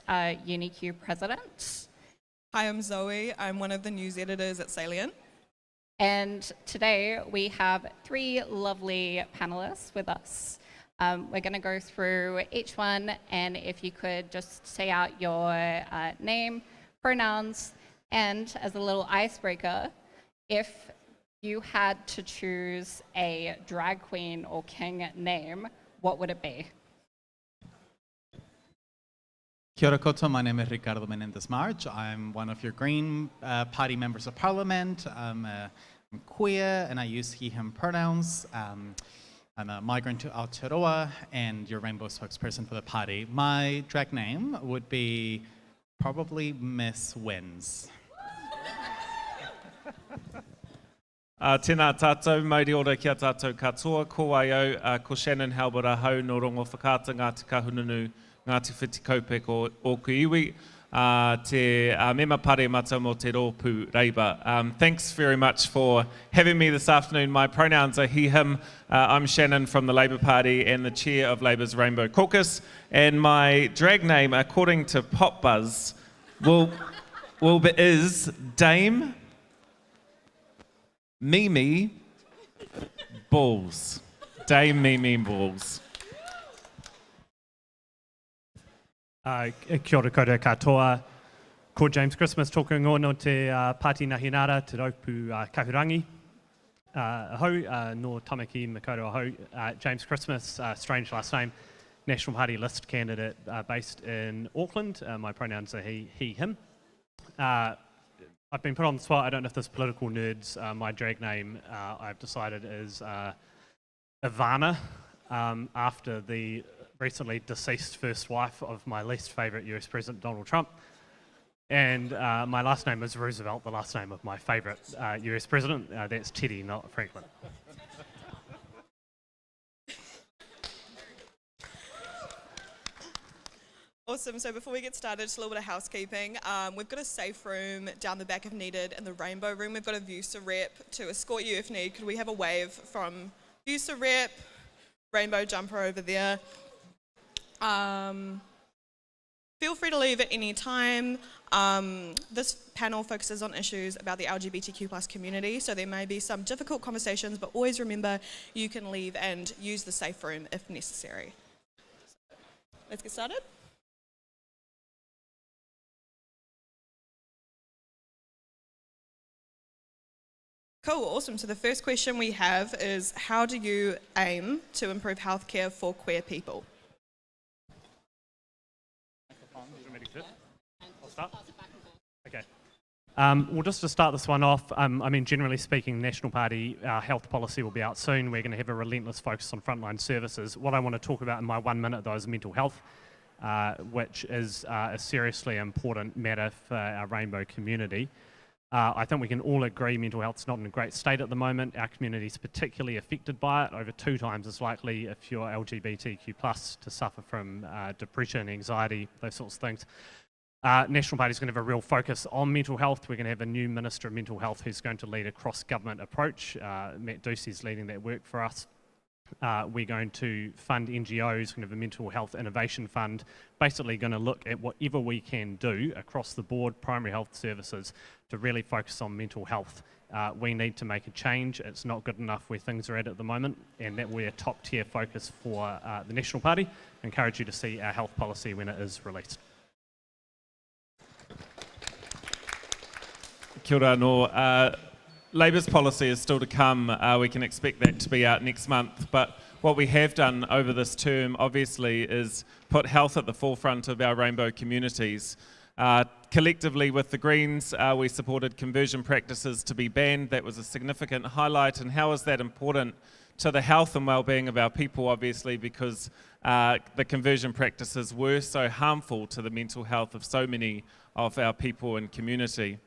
UniQ President. Hi, I'm Zoe. I'm one of the news editors at Salient. And today we have 3 lovely panelists with us. We're going to go through each one, and if you could just say out your name, pronouns, and as a little icebreaker, if you had to choose a drag queen or king name, what would it be? Kia ora koutou, my name is Ricardo Menendez-March. I'm one of your Green Party members of Parliament. I'm queer and I use he, him pronouns. I'm a migrant to Aotearoa and your rainbow spokesperson for the party. My drag name would be probably Miss Wins. Tēnā tātou, mauri ora kia tātou katoa, ko ai au, ko Shannon Halbera hau no rongo whakaata Ngāti Kahununu, Ngāti Whitikaupe o Kuiwi, te mema pare matau mo te rōpū reiba. Thanks very much for having me this afternoon. My pronouns are he, him. I'm Shannon from the Labour Party and the chair of Labour's Rainbow Caucus. And my drag name, according to Pop Buzz, is Dame Mimi Balls. Dame Mimi Balls. Kia ora koutou katoa. Ko James Christmas tōku ingoa no te Pāti Nahinara, te raupu kahurangi. Ahau, no tamaki makaurau ahau. James Christmas, strange last name, National Party list candidate based in Auckland. My pronouns are he, him. I've been put on the spot. I don't know if this political nerds. My drag name, I've decided, is Ivana, after the recently deceased first wife of my least favourite US President, Donald Trump. And my last name is Roosevelt, the last name of my favourite US President. That's Teddy, not Franklin. Awesome, so before we get started, just a little bit of housekeeping. We've got a safe room down the back if needed. In the Rainbow Room, we've got a VUWSA rep to escort you if need. Could we have a wave from VUWSA rep, Rainbow jumper over there? Feel free to leave at any time. This panel focuses on issues about the LGBTQ+ community, so there may be some difficult conversations, but always remember you can leave and use the safe room if necessary. So, let's get started. Cool, awesome. So the first question we have is, how do you aim to improve healthcare for queer people? I'll start. Okay. Well, just to start this one off, I mean, generally speaking, National Party health policy will be out soon. We're going to have a relentless focus on frontline services. What I want to talk about in my 1 minute, though, is mental health, which is a seriously important matter for our rainbow community. I think we can all agree mental health is not in a great state at the moment. Our community is particularly affected by it, over 2 times as likely if you're LGBTQ+, to suffer from depression, anxiety, those sorts of things. National Party is going to have a real focus on mental health. We're going to have a new Minister of Mental Health who's going to lead a cross-government approach. Matt Ducey's leading that work for us. We're going to fund NGOs, we're going to have a mental health innovation fund, basically going to look at whatever we can do across the board, primary health services, to really focus on mental health. We need to make a change. It's not good enough where things are at the moment, and that we're a top tier focus for the National Party. I encourage you to see our health policy when it is released. Kia ora no. Labour's policy is still to come. We can expect that to be out next month. But what we have done over this term, obviously, is put health at the forefront of our rainbow communities. Collectively with the Greens, we supported conversion practices to be banned. That was a significant highlight. And how is that important to the health and well-being of our people? Obviously, because the conversion practices were so harmful to the mental health of so many of our people and community.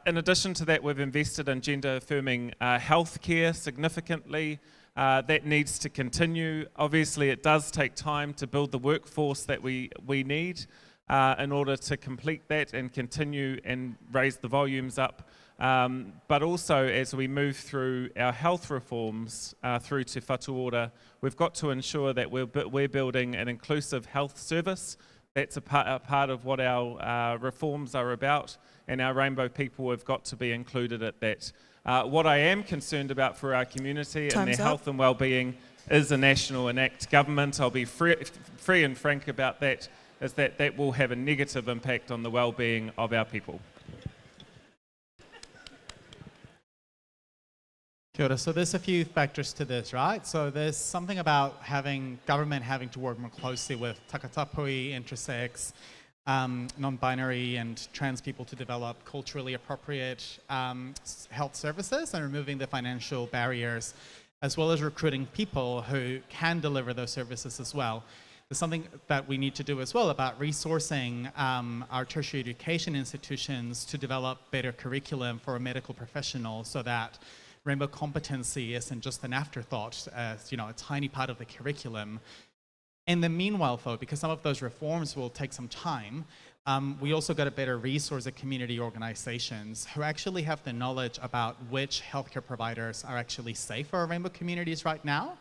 In addition to that, we've invested in gender-affirming healthcare significantly. That needs to continue. Obviously, it does take time to build the workforce that we need in order to complete that and continue and raise the volumes up. But also, as we move through our health reforms through to whatu ora, we've got to ensure that we're building an inclusive health service That's a part of what our reforms are about, and our rainbow people have got to be included at that. What I am concerned about for our community and their health and well-being is a national enact government. I'll be free and frank about that, is that will have a negative impact on the well-being of our people. Kia ora. So there's a few factors to this, right? So there's something about government having to work more closely with takatapui, intersex, non-binary and trans people to develop culturally appropriate health services and removing the financial barriers, as well as recruiting people who can deliver those services as well. There's something that we need to do as well about resourcing our tertiary education institutions to develop better curriculum for medical professionals so that rainbow competency isn't just an afterthought, as a tiny part of the curriculum. In the meanwhile, though, because some of those reforms will take some time, we also got to better resource the community organizations who actually have the knowledge about which healthcare providers are actually safe for our rainbow communities right now.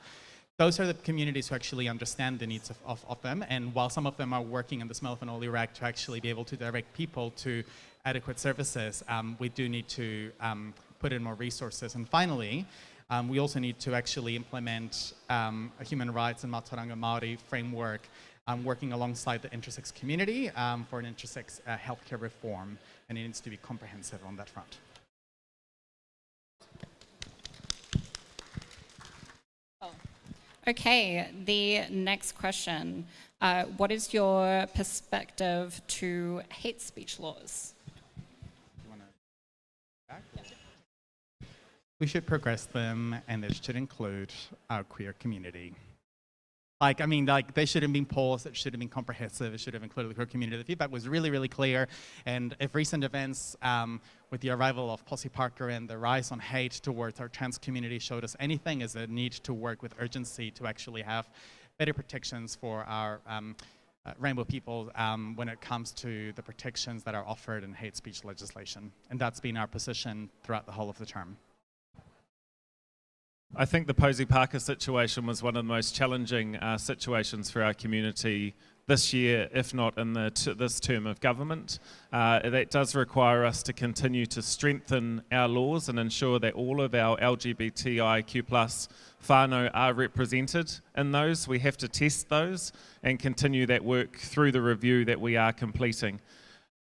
Those are the communities who actually understand the needs of them, and while some of them are working in the smell of an Oli rag to actually be able to direct people to adequate services, we do need to put in more resources. And finally, we also need to actually implement a human rights and Mātauranga Māori framework working alongside the intersex community for an intersex healthcare reform, and it needs to be comprehensive on that front. Okay, the next question. What is your perspective to hate speech laws? We should progress them, and it should include our queer community. They should have been paused, it should have been comprehensive, it should have included the queer community. The feedback was really, really clear, and if recent events with the arrival of Posse Parker and the rise on hate towards our trans community showed us anything, is a need to work with urgency to actually have better protections for our rainbow people when it comes to the protections that are offered in hate speech legislation. And that's been our position throughout the whole of the term. I think the Posie Parker situation was one of the most challenging situations for our community this year, if not in this term of government. That does require us to continue to strengthen our laws and ensure that all of our LGBTIQ+ whānau are represented in those. We have to test those and continue that work through the review that we are completing.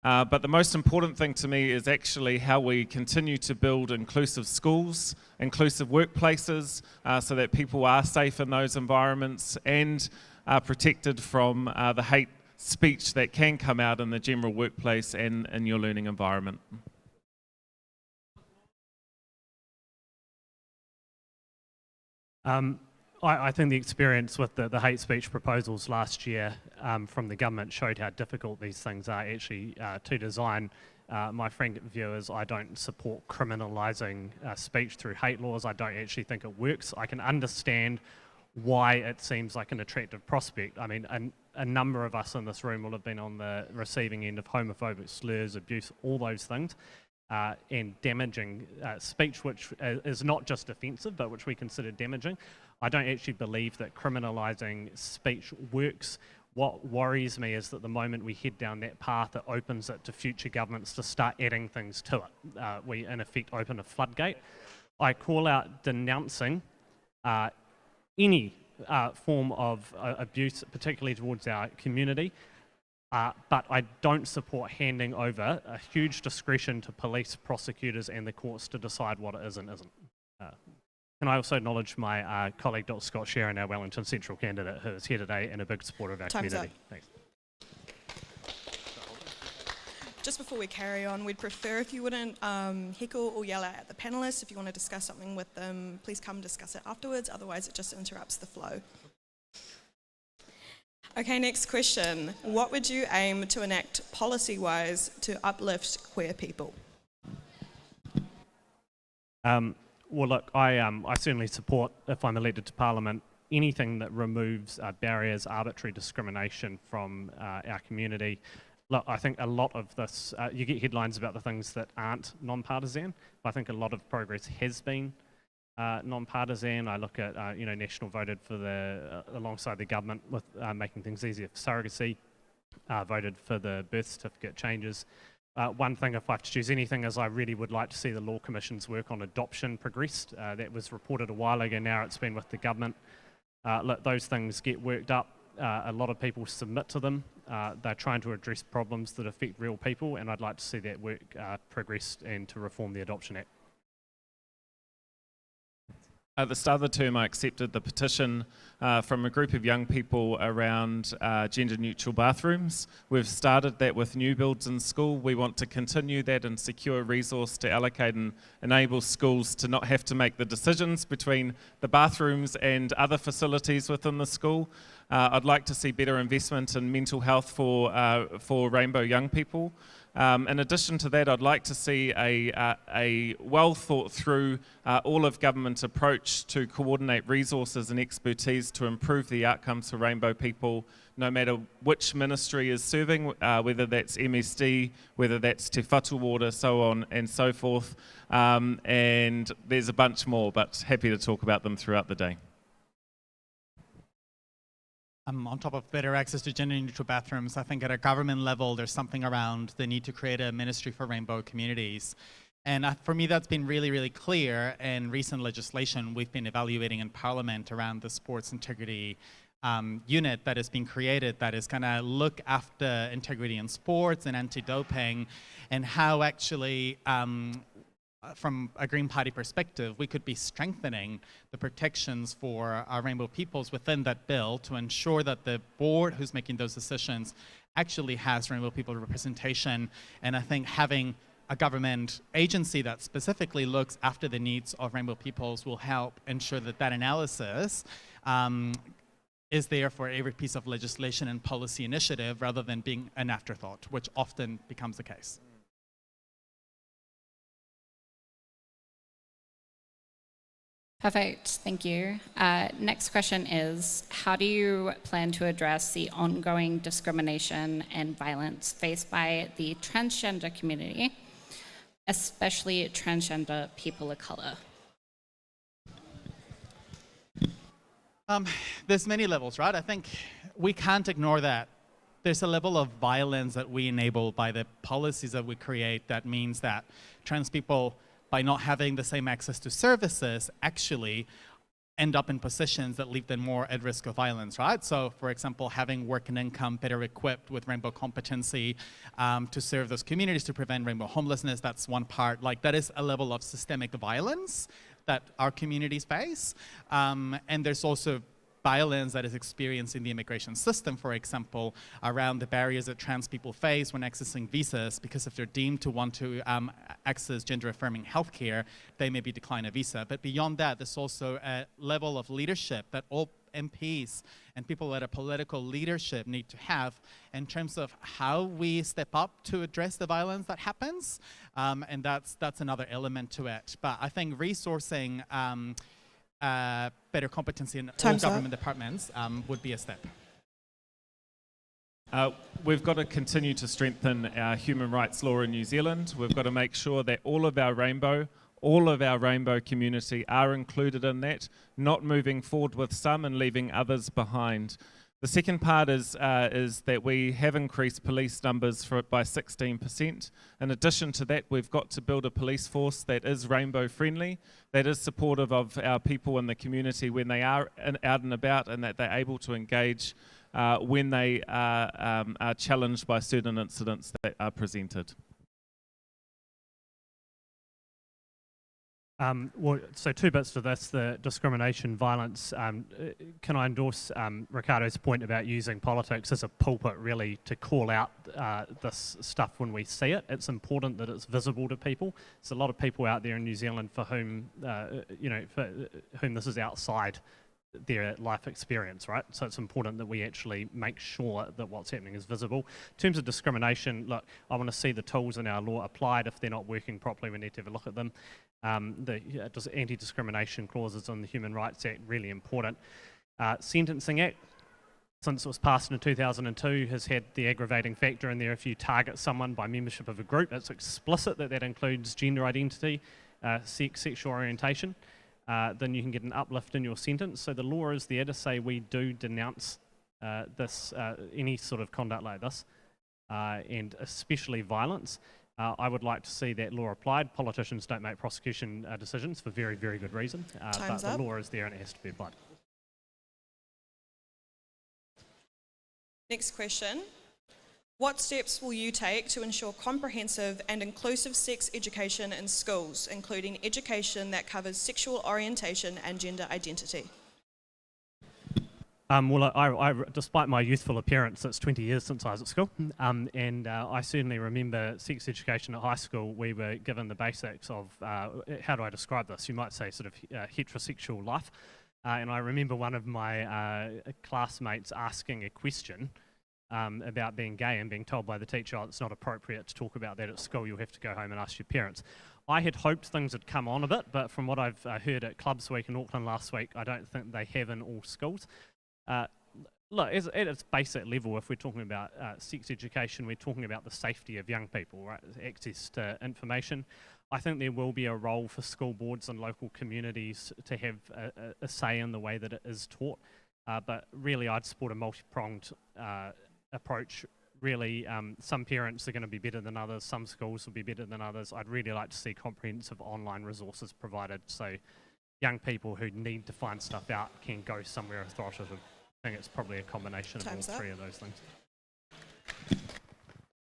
But the most important thing to me is actually how we continue to build inclusive schools, inclusive workplaces, so that people are safe in those environments and are protected from the hate speech that can come out in the general workplace and in your learning environment. I think the experience with the hate speech proposals last year from the government showed how difficult these things are actually to design. My frank view is I don't support criminalising speech through hate laws. I don't actually think it works. I can understand why it seems like an attractive prospect. I mean, a number of us in this room will have been on the receiving end of homophobic slurs, abuse, all those things. And damaging speech, which is not just offensive, but which we consider damaging. I don't actually believe that criminalising speech works. What worries me is that the moment we head down that path, it opens it to future governments to start adding things to it. We, in effect, open a floodgate. I call out denouncing any form of abuse, particularly towards our community. But I don't support handing over a huge discretion to police, prosecutors and the courts to decide what it is and isn't. Can I also acknowledge my colleague Dr. Scott Sharon, our Wellington Central candidate, who is here today and a big supporter of our community. Thanks. Just before we carry on, we'd prefer if you wouldn't heckle or yell at the panellists. If you want to discuss something with them, please come discuss it afterwards, otherwise it just interrupts the flow. Okay, next question. What would you aim to enact policy-wise to uplift queer people? Well, look, I certainly support, if I'm elected to Parliament, anything that removes barriers, arbitrary discrimination from our community. Look, I think a lot of this, you get headlines about the things that aren't non-partisan, but I think a lot of progress has been non-partisan. I look at, National voted for alongside the government with making things easier for surrogacy. voted for the birth certificate changes. One thing, if I have to choose anything, is I really would like to see the Law Commission's work on adoption progressed. That was reported a while ago now, it's been with the government. Look, those things get worked up. A lot of people submit to them. They're trying to address problems that affect real people, and I'd like to see that work progressed and to reform the Adoption Act. At the start of the term, I accepted the petition from a group of young people around gender-neutral bathrooms. We've started that with new builds in school. We want to continue that and secure a resource to allocate and enable schools to not have to make the decisions between the bathrooms and other facilities within the school. I'd like to see better investment in mental health for Rainbow young people. In addition to that, I'd like to see a well thought through all of government approach to coordinate resources and expertise to improve the outcomes for Rainbow people, no matter which ministry is serving, whether that's MSD, whether that's Te Whatu Water, so on and so forth. And there's a bunch more, but happy to talk about them throughout the day. On top of better access to gender-neutral bathrooms, I think at a government level, there's something around the need to create a ministry for Rainbow communities. And for me, that's been really, really clear in recent legislation we've been evaluating in Parliament around the sports integrity unit that has been created that is going to look after integrity in sports and anti-doping, and how actually from a Green Party perspective, we could be strengthening the protections for our Rainbow peoples within that bill to ensure that the board who's making those decisions actually has Rainbow people representation. And I think having a government agency that specifically looks after the needs of Rainbow peoples will help ensure that that analysis is there for every piece of legislation and policy initiative rather than being an afterthought, which often becomes the case. Perfect, thank you. Next question is, how do you plan to address the ongoing discrimination and violence faced by the transgender community, especially transgender people of colour? There's many levels, right? I think we can't ignore that. There's a level of violence that we enable by the policies that we create that means that trans people, by not having the same access to services, actually end up in positions that leave them more at risk of violence, right? So, for example, having work and income better equipped with Rainbow competency to serve those communities, to prevent Rainbow homelessness, that's one part. Like, that is a level of systemic violence that our communities face. And there's also violence that is experienced in the immigration system, for example, around the barriers that trans people face when accessing visas, because if they're deemed to want to access gender-affirming healthcare, they may be declined a visa. But beyond that, there's also a level of leadership that all MPs and people that are political leadership need to have in terms of how we step up to address the violence that happens, and that's another element to it. But I think resourcing better competency in all government departments would be a step. We've got to continue to strengthen our human rights law in New Zealand. We've got to make sure that all of our Rainbow community are included in that, not moving forward with some and leaving others behind. The second part is that we have increased police numbers by 16%. In addition to that, we've got to build a police force that is Rainbow friendly, that is supportive of our people in the community when they are out and about, and that they're able to engage when they are challenged by certain incidents that are presented. So two bits to this, the discrimination, violence. Can I endorse Ricardo's point about using politics as a pulpit really to call out this stuff when we see it? It's important that it's visible to people. There's a lot of people out there in New Zealand for whom, for whom this is outside their life experience, right? So it's important that we actually make sure that what's happening is visible. In terms of discrimination, look, I want to see the tools in our law applied. If they're not working properly, we need to have a look at them. The anti-discrimination clauses in the Human Rights Act, really important. Sentencing Act, since it was passed in 2002, has had the aggravating factor in there. If you target someone by membership of a group, it's explicit that that includes gender identity, sex, sexual orientation, then you can get an uplift in your sentence. So the law is there to say we do denounce any sort of conduct like this. and especially violence. I would like to see that law applied. Politicians don't make prosecution decisions for very, very good reason, but the law is there and it has to be applied. Next question. What steps will you take to ensure comprehensive and inclusive sex education in schools, including education that covers sexual orientation and gender identity? Well, I, despite my youthful appearance, it's 20 years since I was at school, and I certainly remember sex education at high school. We were given the basics of, how do I describe this? You might say sort of heterosexual life. And I remember one of my classmates asking a question about being gay and being told by the teacher, oh, it's not appropriate to talk about that at school, you'll have to go home and ask your parents. I had hoped things had come on a bit, but from what I've heard at Clubs Week in Auckland last week, I don't think they have in all schools. Look, at its basic level, if we're talking about sex education, we're talking about the safety of young people, right? Access to information. I think there will be a role for school boards and local communities to have a say in the way that it is taught. But really, I'd support a multi-pronged approach. Really, some parents are going to be better than others, some schools will be better than others. I'd really like to see comprehensive online resources provided so young people who need to find stuff out can go somewhere authoritative. I think it's probably a combination of all three of those things.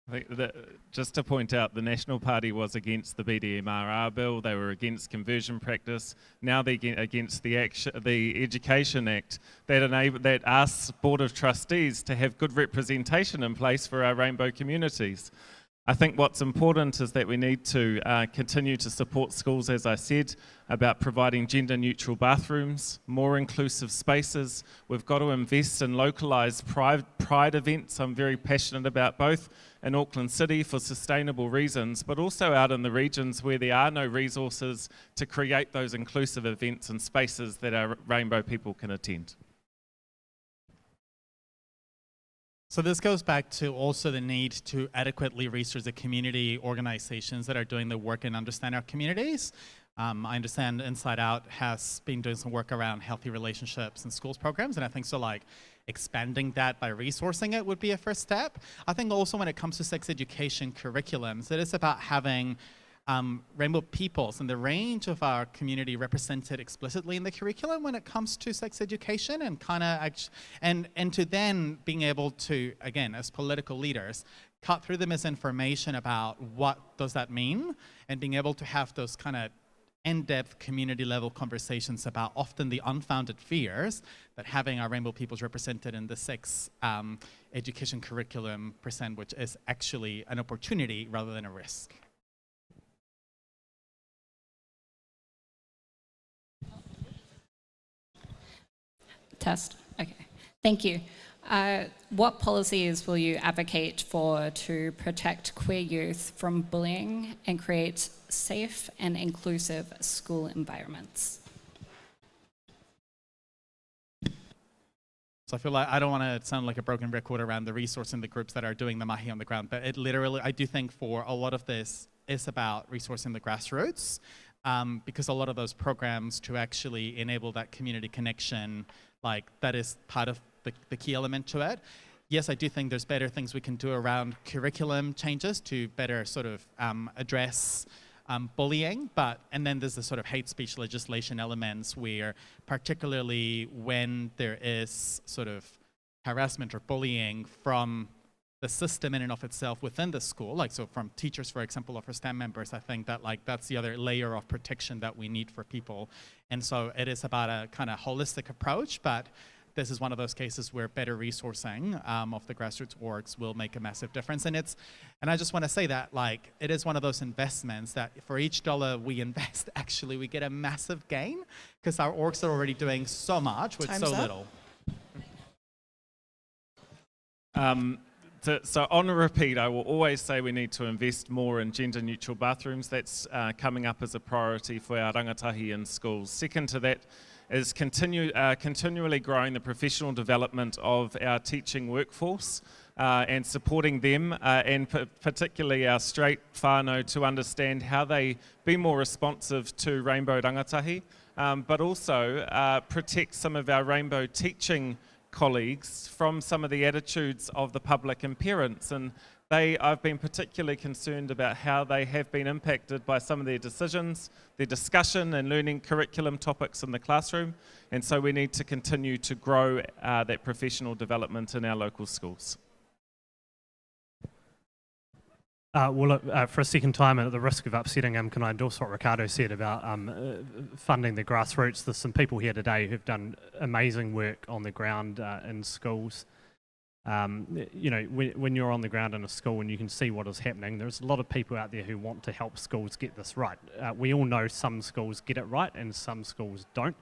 I think that, just to point out, the National Party was against the BDMRR bill. They were against conversion practice. Now they're against the Education Act that asks Board of Trustees to have good representation in place for our rainbow communities. I think what's important is that we need to continue to support schools, as I said, about providing gender-neutral bathrooms, more inclusive spaces. We've got to invest in localised pride events. I'm very passionate about both in Auckland City for sustainable reasons, but also out in the regions where there are no resources to create those inclusive events and spaces that our rainbow people can attend. So this goes back to also the need to adequately resource the community organizations that are doing the work and understand our communities. I understand Inside Out has been doing some work around healthy relationships and schools programs, and I think so like expanding that by resourcing it would be a first step. I think also when it comes to sex education curriculums, it is about having rainbow peoples and the range of our community represented explicitly in the curriculum when it comes to sex education, and and to then being able to, again, as political leaders, cut through the misinformation about what does that mean, and being able to have those kind of in-depth community level conversations about often the unfounded fears that having our rainbow peoples represented in the sex education curriculum present, which is actually an opportunity rather than a risk. Test. Okay. Thank you. What policies will you advocate for to protect queer youth from bullying and create safe and inclusive school environments? So I feel like I don't want to sound like a broken record around the resourcing the groups that are doing the mahi on the ground, but it literally, I do think for a lot of this is about resourcing the grassroots, because a lot of those programs to actually enable that community connection, like that is part of the key element to it. Yes, I do think there's better things we can do around curriculum changes to better sort of address bullying, and then there's the sort of hate speech legislation elements where, particularly when there is sort of harassment or bullying from the system in and of itself within the school, like so from teachers, for example, or for STEM members, I think that like that's the other layer of protection that we need for people. And so it is about a kind of holistic approach, but this is one of those cases where better resourcing of the grassroots orgs will make a massive difference. And I just want to say that like it is one of those investments that for each dollar we invest, actually we get a massive gain because our orgs are already doing so much with so little. So on a repeat, I will always say we need to invest more in gender-neutral bathrooms. That's coming up as a priority for our rangatahi in schools. Second to that is continually growing the professional development of our teaching workforce and supporting them, and particularly our straight whānau to understand how they be more responsive to rainbow rangatahi, but also protect some of our rainbow teaching colleagues from some of the attitudes of the public and parents, and I've been particularly concerned about how they have been impacted by some of their decisions, their discussion and learning curriculum topics in the classroom, and so we need to continue to grow that professional development in our local schools. For a second time, and at the risk of upsetting him, can I endorse what Ricardo said about funding the grassroots? There's some people here today who've done amazing work on the ground in schools. You know, when you're on the ground in a school and you can see what is happening, there's a lot of people out there who want to help schools get this right. We all know some schools get it right and some schools don't.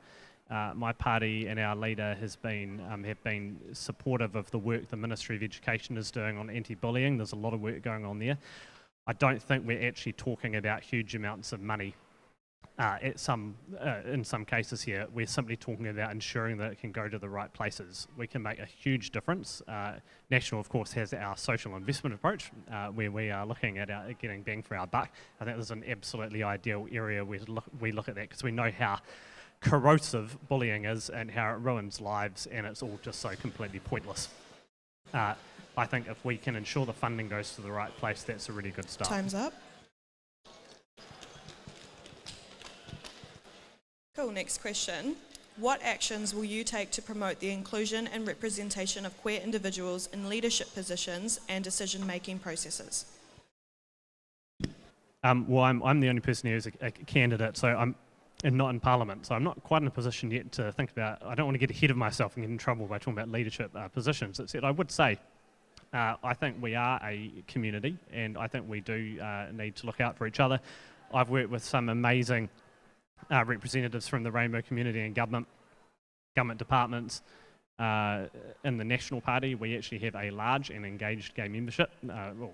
My party and our leader have been supportive of the work the Ministry of Education is doing on anti-bullying. There's a lot of work going on there. I don't think we're actually talking about huge amounts of money in some cases here. We're simply talking about ensuring that it can go to the right places. We can make a huge difference. National, of course, has our social investment approach, where we are looking at getting bang for our buck. I think there's an absolutely ideal area where we look at that, because we know how corrosive bullying is and how it ruins lives, and it's all just so completely pointless. I think if we can ensure the funding goes to the right place, that's a really good start. Time's up. Cool, next question. What actions will you take to promote the inclusion and representation of queer individuals in leadership positions and decision-making processes? Well, I'm the only person here who's a candidate, and not in Parliament, so I'm not quite in a position yet to think about. I don't want to get ahead of myself and get in trouble by talking about leadership positions. That said, I would say I think we are a community, and I think we do need to look out for each other. I've worked with some amazing representatives from the rainbow community and government departments. In the National Party, we actually have a large and engaged gay membership,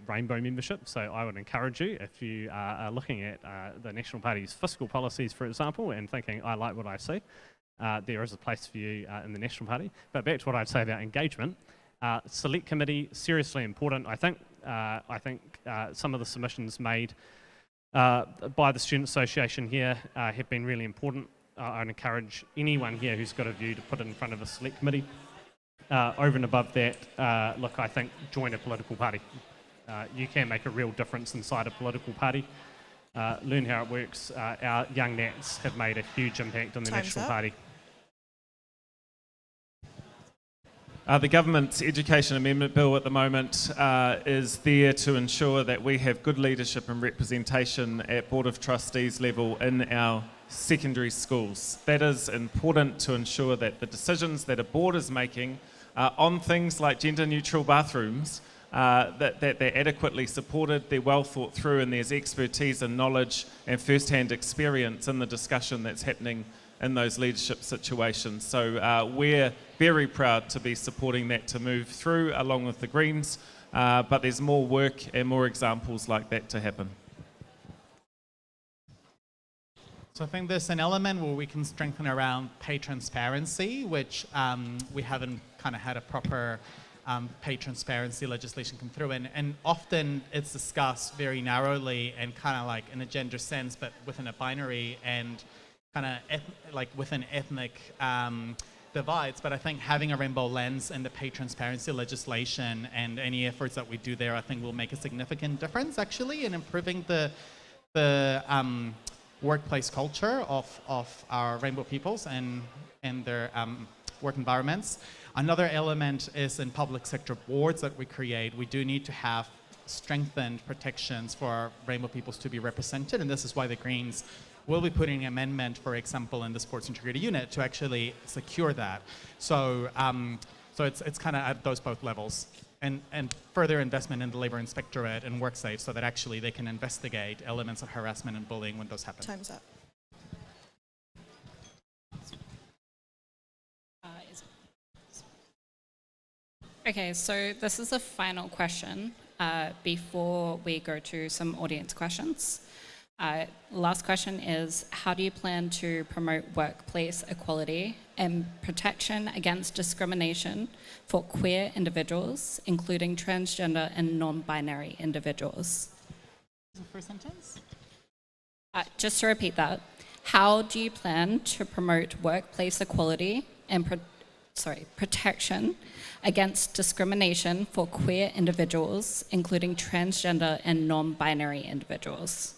rainbow membership, so I would encourage you, if you are looking at the National Party's fiscal policies, for example, and thinking, I like what I see, there is a place for you in the National Party. But back to what I'd say about engagement, Select Committee, seriously important. I think some of the submissions made by the Student Association here have been really important. I'd encourage anyone here who's got a view to put it in front of a Select Committee. Over and above that, look, I think join a political party. You can make a real difference inside a political party. Learn how it works. Our young Nats have made a huge impact on the National Party. The government's Education Amendment Bill at the moment is there to ensure that we have good leadership and representation at Board of Trustees level in our secondary schools. That is important to ensure that the decisions that a board is making on things like gender-neutral bathrooms, that they're adequately supported, they're well thought through, and there's expertise and knowledge and first-hand experience in the discussion that's happening in those leadership situations. So we're very proud to be supporting that to move through along with the Greens, but there's more work and more examples like that to happen. So I think there's an element where we can strengthen around pay transparency, which we haven't kind of had a proper pay transparency legislation come through, and often it's discussed very narrowly and kind of like in a gender sense, but within a binary and kind of like within ethnic divides. But I think having a rainbow lens in the pay transparency legislation and any efforts that we do there, I think will make a significant difference actually in improving the workplace culture of our rainbow peoples and their work environments. Another element is in public sector boards that we create. We do need to have strengthened protections for our rainbow peoples to be represented, and this is why the Greens will be putting an amendment, for example, in the Sports Integrity Unit to actually secure that. So it's kind of at those both levels. And further investment in the Labour Inspectorate and WorkSafe so that actually they can investigate elements of harassment and bullying when those happen. Time's up. Okay, so this is the final question before we go to some audience questions. Last question is, how do you plan to promote workplace equality and protection against discrimination for queer individuals, including transgender and non-binary individuals? The first sentence? Just to repeat that, how do you plan to promote workplace equality and protection against discrimination for queer individuals, including transgender and non-binary individuals.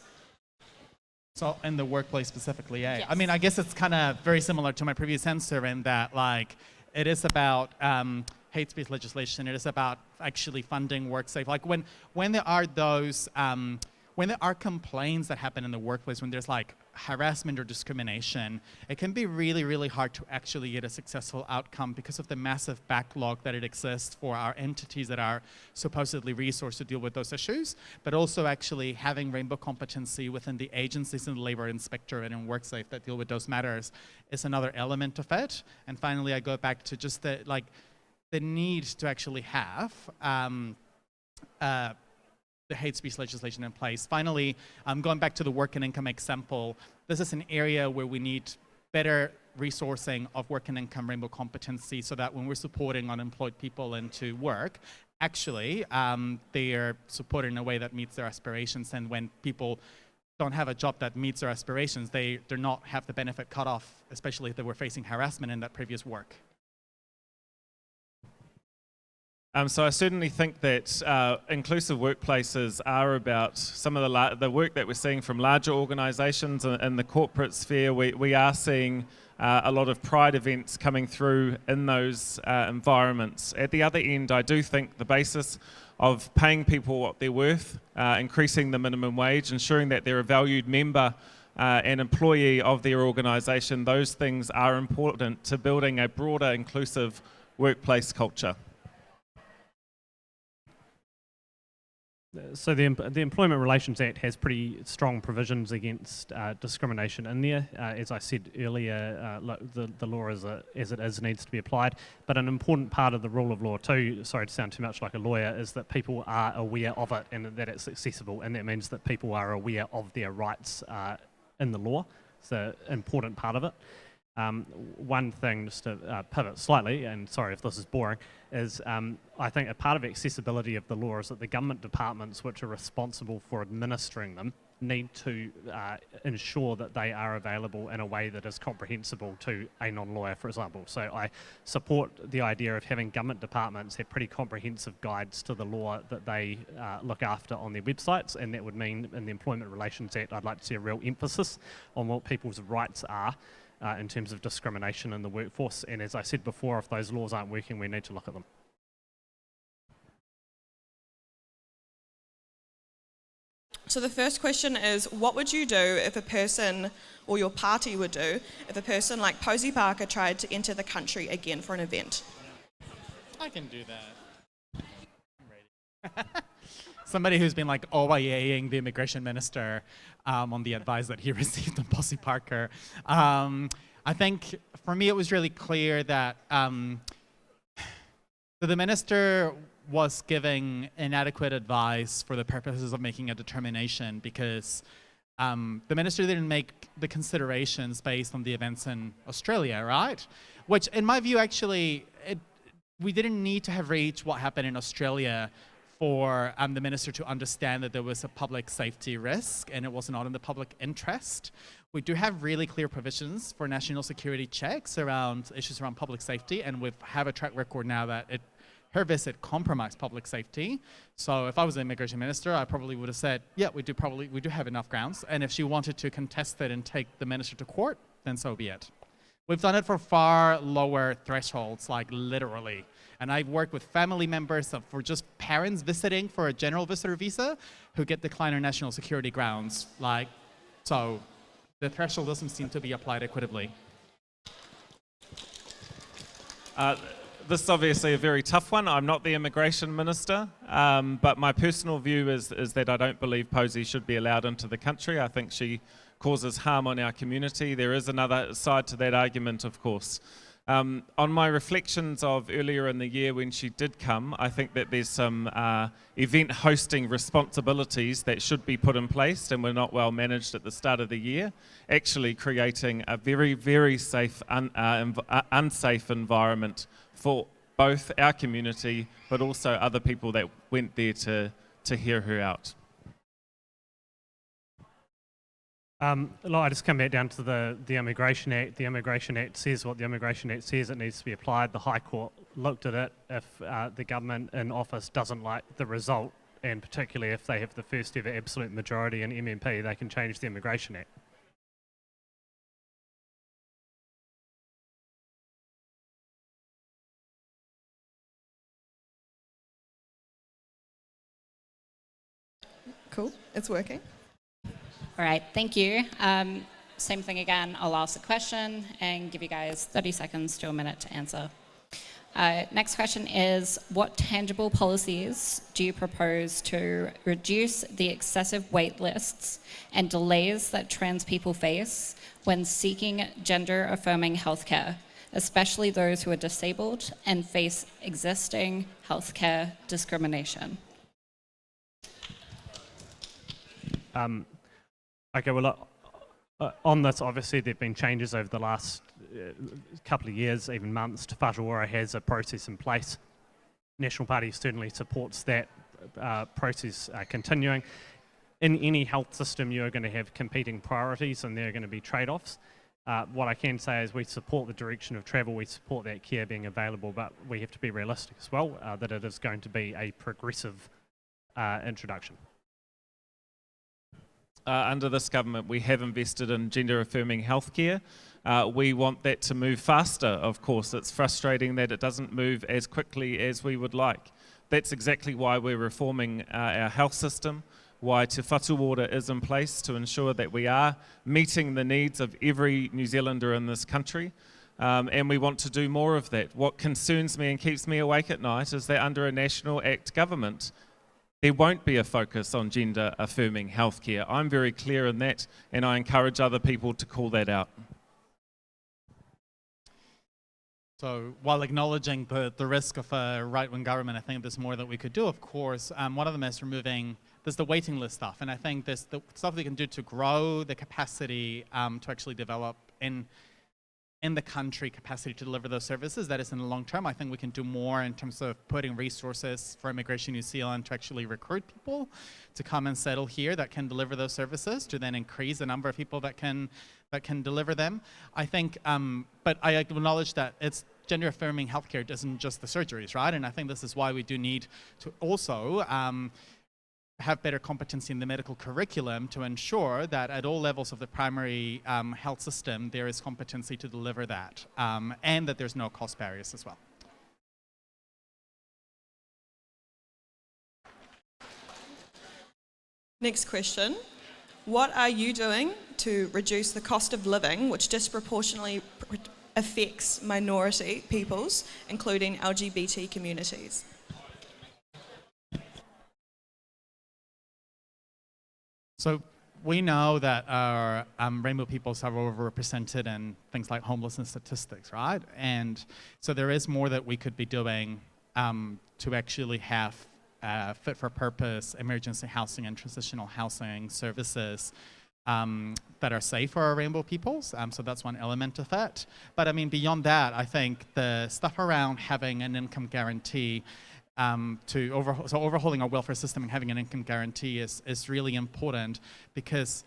So in the workplace specifically, yeah. Yes. I mean, I guess it's kind of very similar to my previous answer in that, like, it is about hate speech legislation. It is about actually funding WorkSafe. Like when there are those, when there are complaints that happen in the workplace, when there's like harassment or discrimination, it can be really, really hard to actually get a successful outcome because of the massive backlog that it exists for our entities that are supposedly resourced to deal with those issues, but also actually having rainbow competency within the agencies in the labor inspector and in WorkSafe that deal with those matters is another element of it. And finally, I go back to just the need to actually have the hate speech legislation in place. Finally, going back to the work and income example, this is an area where we need better resourcing of work and income rainbow competency so that when we're supporting unemployed people into work, actually they are supported in a way that meets their aspirations, and when people don't have a job that meets their aspirations, they're not have the benefit cut off, especially if they were facing harassment in that previous work. So I certainly think that inclusive workplaces are about some of the work that we're seeing from larger organisations in the corporate sphere. We are seeing a lot of pride events coming through in those environments. At the other end, I do think the basis of paying people what they're worth, increasing the minimum wage, ensuring that they're a valued member and employee of their organisation, those things are important to building a broader inclusive workplace culture. So the Employment Relations Act has pretty strong provisions against discrimination in there. As I said earlier, the law as it is needs to be applied. But an important part of the rule of law too, sorry to sound too much like a lawyer, is that people are aware of it and that it's accessible. And that means that people are aware of their rights in the law. It's an important part of it. One thing, just to pivot slightly, and sorry if this is boring, is I think a part of accessibility of the law is that the government departments which are responsible for administering them need to ensure that they are available in a way that is comprehensible to a non-lawyer, for example. So I support the idea of having government departments have pretty comprehensive guides to the law that they look after on their websites, and that would mean in the Employment Relations Act I'd like to see a real emphasis on what people's rights are in terms of discrimination in the workforce. And as I said before, if those laws aren't working, we need to look at them. So the first question is, what would you do if a person, or your party would do, if a person like Posey Parker tried to enter the country again for an event? I can do that. I'm ready. Somebody who's been like OYAing the immigration minister on the advice that he received on Posey Parker. I think for me it was really clear that the minister was giving inadequate advice for the purposes of making a determination, because the minister didn't make the considerations based on the events in Australia, right? Which in my view actually, we didn't need to have reached what happened in Australia for the minister to understand that there was a public safety risk and it was not in the public interest. We do have really clear provisions for national security checks around issues around public safety, and we have a track record now that her visit compromised public safety. So if I was the immigration minister, I probably would have said, yeah, we do have enough grounds, and if she wanted to contest it and take the minister to court, then so be it. We've done it for far lower thresholds, like literally. And I've worked with family members for just parents visiting for a general visitor visa who get declined on national security grounds. So the threshold doesn't seem to be applied equitably. This is obviously a very tough one. I'm not the immigration minister, but my personal view is that I don't believe Posey should be allowed into the country. I think she causes harm on our community. There is another side to that argument, of course. On my reflections of earlier in the year when she did come, I think that there's some event hosting responsibilities that should be put in place and were not well managed at the start of the year, actually creating a very, very safe, unsafe environment for both our community but also other people that went there to hear her out. I just come back down to the Immigration Act. The Immigration Act says what the Immigration Act says. It needs to be applied. The High Court looked at it. If the government in office doesn't like the result, and particularly if they have the first ever absolute majority in MMP, they can change the Immigration Act. Cool, it's working. All right, thank you. Same thing again, I'll ask a question and give you guys 30 seconds to a minute to answer. Next question is, what tangible policies do you propose to reduce the excessive wait lists and delays that trans people face when seeking gender-affirming healthcare, especially those who are disabled and face existing healthcare discrimination? Okay, well, on this, obviously, there have been changes over the last couple of years, even months. Te Whatu Ora has a process in place. National Party certainly supports that process continuing. In any health system, you're going to have competing priorities and there are going to be trade-offs. What I can say is we support the direction of travel, we support that care being available, but we have to be realistic as well that it is going to be a progressive introduction. Under this government, we have invested in gender-affirming healthcare. We want that to move faster, of course. It's frustrating that it doesn't move as quickly as we would like. That's exactly why we're reforming our health system, why Te Whatu Ora is in place to ensure that we are meeting the needs of every New Zealander in this country. And we want to do more of that. What concerns me and keeps me awake at night is that under a National Act government, there won't be a focus on gender-affirming healthcare. I'm very clear in that, and I encourage other people to call that out. So while acknowledging the risk of a right-wing government, I think there's more that we could do, of course. One of them is removing, there's the waiting list stuff, and I think there's the stuff we can do to grow the capacity to actually develop in the country capacity to deliver those services. That is in the long term. I think we can do more in terms of putting resources for Immigration New Zealand to actually recruit people to come and settle here that can deliver those services, to then increase the number of people that can deliver them. I think, but I acknowledge that it's gender-affirming healthcare isn't just the surgeries, right? And I think this is why we do need to also have better competency in the medical curriculum to ensure that at all levels of the primary health system there is competency to deliver that, and that there's no cost barriers as well. Next question. What are you doing to reduce the cost of living, which disproportionately affects minority peoples, including LGBT communities? So we know that our rainbow peoples are overrepresented in things like homelessness statistics, right? And so there is more that we could be doing to actually have fit-for-purpose emergency housing and transitional housing services that are safe for our rainbow peoples. So that's one element of it. But I mean, beyond that, I think the stuff around having an income guarantee so overhauling our welfare system and having an income guarantee is really important, because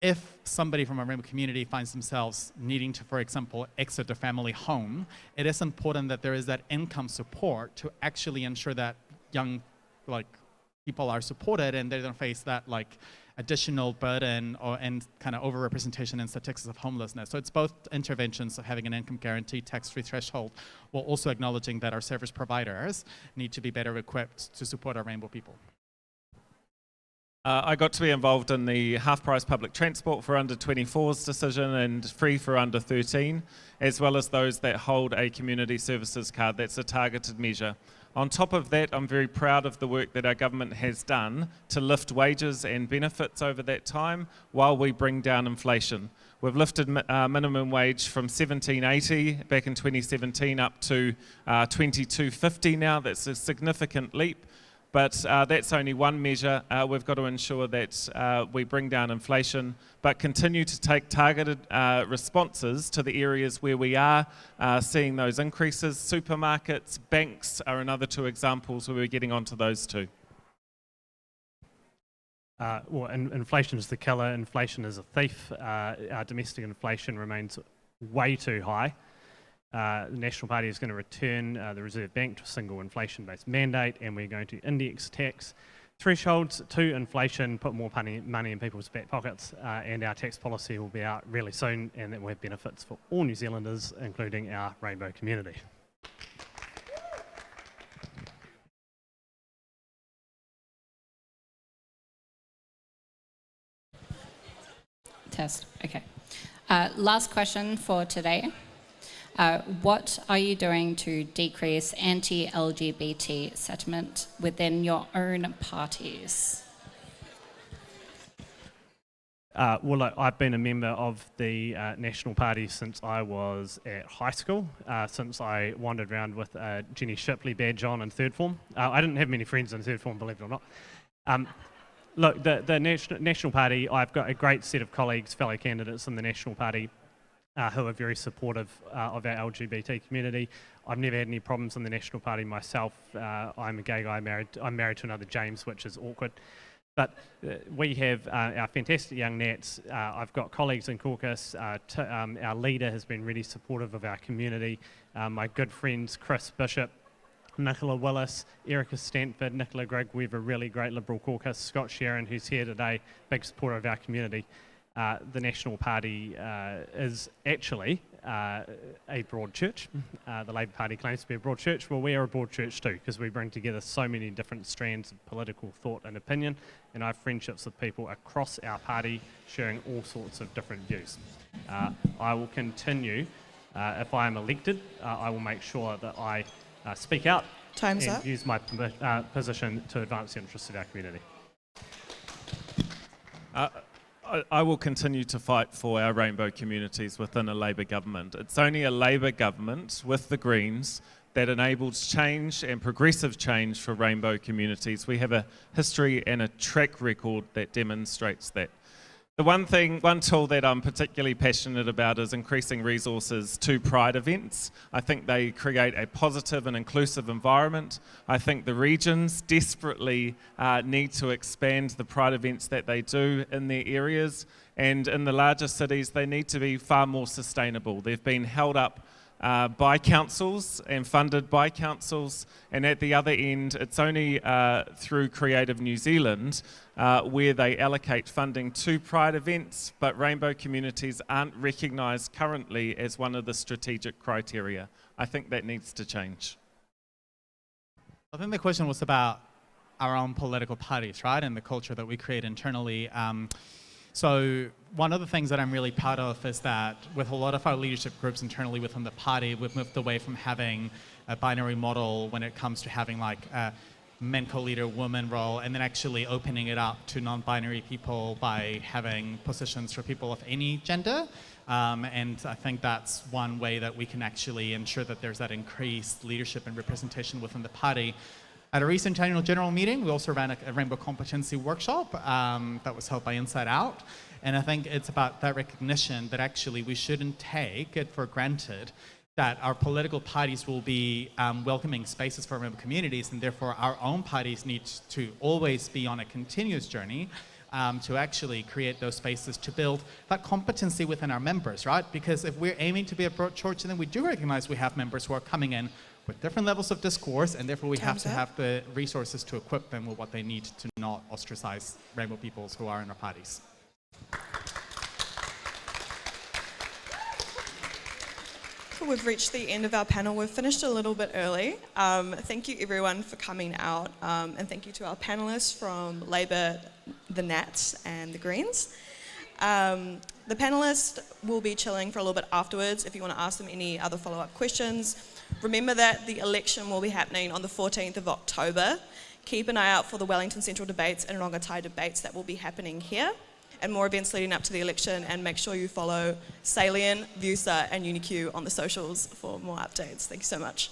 if somebody from a rainbow community finds themselves needing to, for example, exit their family home, it is important that there is that income support to actually ensure that young people are supported and they don't face that additional burden and kind of overrepresentation in statistics of homelessness. So it's both interventions of having an income guarantee, tax-free threshold, while also acknowledging that our service providers need to be better equipped to support our rainbow people. I got to be involved in the half-price public transport for under 24s decision and free for under 13, as well as those that hold a community services card. That's a targeted measure. On top of that, I'm very proud of the work that our government has done to lift wages and benefits over that time while we bring down inflation. We've lifted minimum wage from $17.80 back in 2017 up to $22.50 now. That's a significant leap, but that's only one measure. We've got to ensure that we bring down inflation, but continue to take targeted responses to the areas where we are seeing those increases. Supermarkets, banks are another two examples where we're getting onto those too. Inflation is the killer, inflation is a thief. Our domestic inflation remains way too high. The National Party is going to return the Reserve Bank to a single inflation-based mandate, and we're going to index tax thresholds to inflation, put more money in people's back pockets, and our tax policy will be out really soon, and that will have benefits for all New Zealanders, including our rainbow community. Test, okay. Last question for today. What are you doing to decrease anti-LGBT sentiment within your own parties? Well, look, I've been a member of the National Party since I was at high school, since I wandered around with a Jenny Shipley badge on in third form. I didn't have many friends in third form, believe it or not. Look, the National Party, I've got a great set of colleagues, fellow candidates in the National Party who are very supportive of our LGBT community. I've never had any problems in the National Party myself. I'm a gay guy, I'm married to another James, which is awkward. But we have our fantastic young Nats. I've got colleagues in caucus. Our leader has been really supportive of our community. My good friends, Chris Bishop, Nicola Willis, Erica Stanford, Nicola Grigg. We have a really great Liberal caucus. Scott Sharon, who's here today, big supporter of our community. The National Party is actually a broad church. The Labour Party claims to be a broad church. Well, we are a broad church too, because we bring together so many different strands of political thought and opinion, and I have friendships with people across our party sharing all sorts of different views. I will continue, if I am elected, I will make sure that I speak out Time's and up. use my position to advance the interests of our community. I will continue to fight for our rainbow communities within a Labour government. It's only a Labour government with the Greens that enables change and progressive change for rainbow communities. We have a history and a track record that demonstrates that. The one tool that I'm particularly passionate about is increasing resources to Pride events. I think they create a positive and inclusive environment. I think the regions desperately need to expand the Pride events that they do in their areas, and in the larger cities they need to be far more sustainable. They've been held up by councils and funded by councils, and at the other end it's only through Creative New Zealand where they allocate funding to Pride events, but rainbow communities aren't recognised currently as one of the strategic criteria. I think that needs to change. I think the question was about our own political parties, right, and the culture that we create internally. So one of the things that I'm really proud of is that with a lot of our leadership groups internally within the party, we've moved away from having a binary model when it comes to having like a men co-leader, woman role, and then actually opening it up to non-binary people by having positions for people of any gender. And I think that's one way that we can actually ensure that there's that increased leadership and representation within the party. At a recent annual general meeting, we also ran a rainbow competency workshop that was held by Inside Out. And I think it's about that recognition that actually we shouldn't take it for granted that our political parties will be welcoming spaces for rainbow communities, and therefore our own parties need to always be on a continuous journey to actually create those spaces to build that competency within our members, right? Because if we're aiming to be a broad church, then we do recognize we have members who are coming in with different levels of discourse, and therefore we have to have the resources to equip them with what they need to not ostracize rainbow peoples who are in our parties. We've reached the end of our panel. We've finished a little bit early. Thank you everyone for coming out, and thank you to our panellists from Labour, the Nats and the Greens. The panellists will be chilling for a little bit afterwards if you want to ask them any other follow-up questions. Remember that the election will be happening on the 14th of October. Keep an eye out for the Wellington Central debates and Rongotai debates that will be happening here, and more events leading up to the election, and make sure you follow Salient, VUWSA and UniQ on the socials for more updates. Thank you so much.